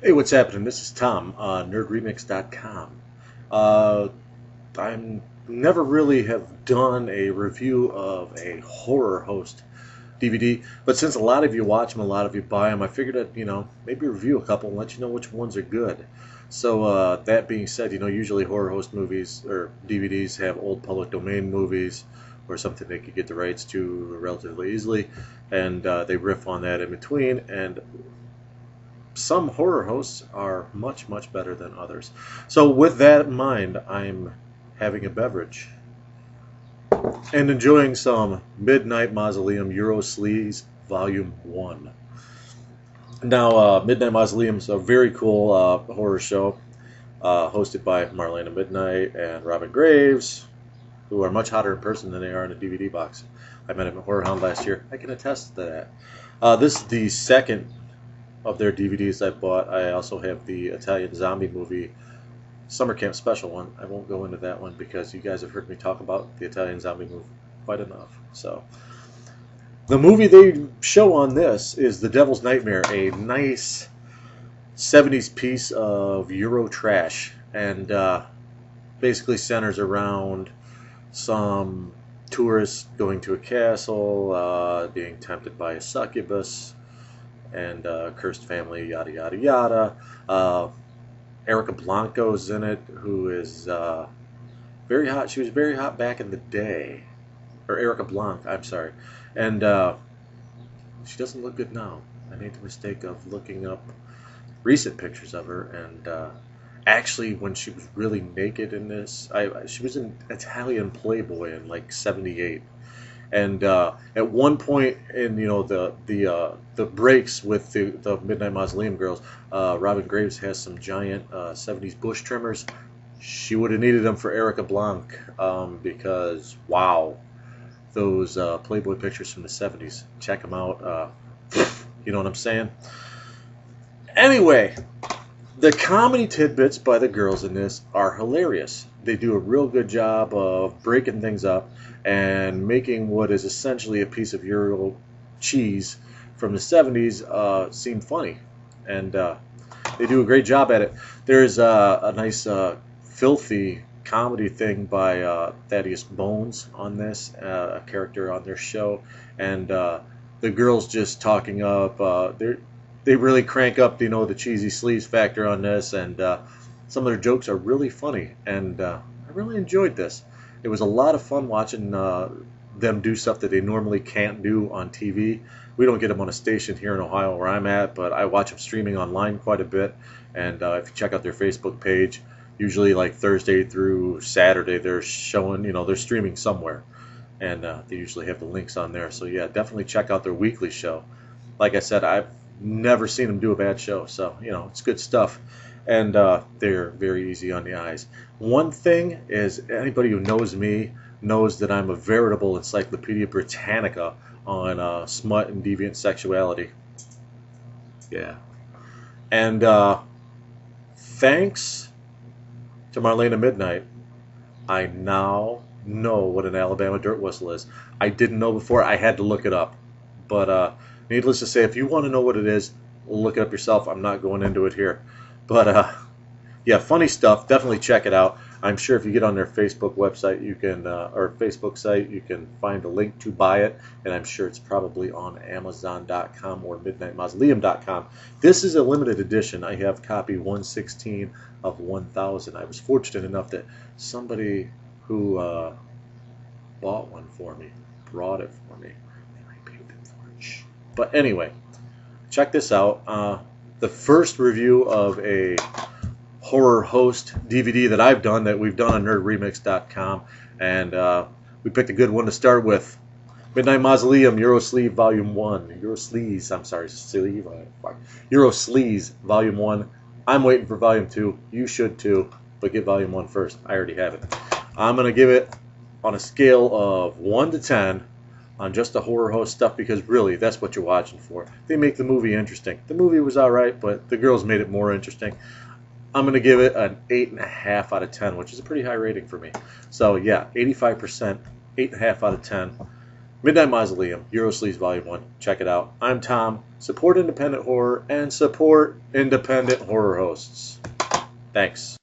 Hey, what's happening? This is Tom, nerdremix.com. Uh, I'm never really have done a review of a horror host DVD, but since a lot of you watch them, a lot of you buy them, I figured I'd, maybe review a couple and let you know which ones are good. So, that being said, usually horror host movies or DVDs have old public domain movies or something they could get the rights to relatively easily, and they riff on that in between, and some horror hosts are much, much better than others. So, with that in mind, I'm having a beverage and enjoying some Midnite Mausoleum-Eurosleaze Volume 1. Now, Midnite Mausoleum is a very cool horror show hosted by Marlena Midnight and Robin Graves, who are much hotter in person than they are in a DVD box. I met him at Horror Hound last year. I can attest to that. This is the second of their DVDs I bought. I also have the Italian zombie movie summer camp special one. I won't go into that one because you guys have heard me talk about the Italian zombie movie quite enough. So the movie they show on this is The Devil's Nightmare, a nice 70s piece of Euro trash, and basically centers around some tourists going to a castle, being tempted by a succubus, and cursed family, yada yada yada. Erica Blanco's in it, who is very hot. She was very hot back in the day, or Erica Blanc, I'm sorry, and she doesn't look good now. I made the mistake of looking up recent pictures of her, and actually, when she was really naked in this, she was in Italian Playboy in like '78. And at one point in the breaks with the Midnite Mausoleum girls, Robin Graves has some giant '70s bush trimmers. She would have needed them for Erica Blanc because wow, those Playboy pictures from the '70s. Check them out. You know what I'm saying? Anyway, the comedy tidbits by the girls in this are hilarious. They do a real good job of breaking things up and making what is essentially a piece of Euro cheese from the '70s seem funny. And they do a great job at it. There's a nice filthy comedy thing by Thaddeus Bones on this, a character on their show. And the girls just talking up. They really crank up, the cheesy sleaze factor on this, and some of their jokes are really funny, and I really enjoyed this. It was a lot of fun watching them do stuff that they normally can't do on TV. We don't get them on a station here in Ohio where I'm at, but I watch them streaming online quite a bit, and if you check out their Facebook page, usually like Thursday through Saturday, they're showing, they're streaming somewhere, and they usually have the links on there. So yeah, definitely check out their weekly show. Like I said, I've never seen them do a bad show, so it's good stuff, and they're very easy on the eyes. One thing is, anybody who knows me knows that I'm a veritable Encyclopedia Britannica on smut and deviant sexuality. Yeah, and thanks to Marlena Midnight, I now know what an Alabama dirt whistle is. I didn't know before. I had to look it up, but needless to say, if you want to know what it is, look it up yourself. I'm not going into it here. But, yeah, funny stuff. Definitely check it out. I'm sure if you get on their Facebook website, you can, or Facebook site, you can find a link to buy it. And I'm sure it's probably on Amazon.com or MidniteMausoleum.com. This is a limited edition. I have copy 116 of 1,000. I was fortunate enough that somebody who bought one for me brought it for me. But anyway, check this out. The first review of a horror host DVD that I've done, that we've done on nerdremix.com, and we picked a good one to start with. Midnite Mausoleum-Eurosleaze Volume 1. Eurosleaze, I'm sorry, sleeve. Eurosleaze Volume 1. I'm waiting for Volume 2. You should too, but get Volume 1 first. I already have it. I'm going to give it on a scale of 1 to 10 on just the horror host stuff, because really, that's what you're watching for. They make the movie interesting. The movie was alright, but the girls made it more interesting. I'm going to give it an 8.5 out of 10, which is a pretty high rating for me. So yeah, 85%, 8.5 out of 10. Midnite Mausoleum-Eurosleaze Volume 1. Check it out. I'm Tom. Support independent horror and support independent horror hosts. Thanks.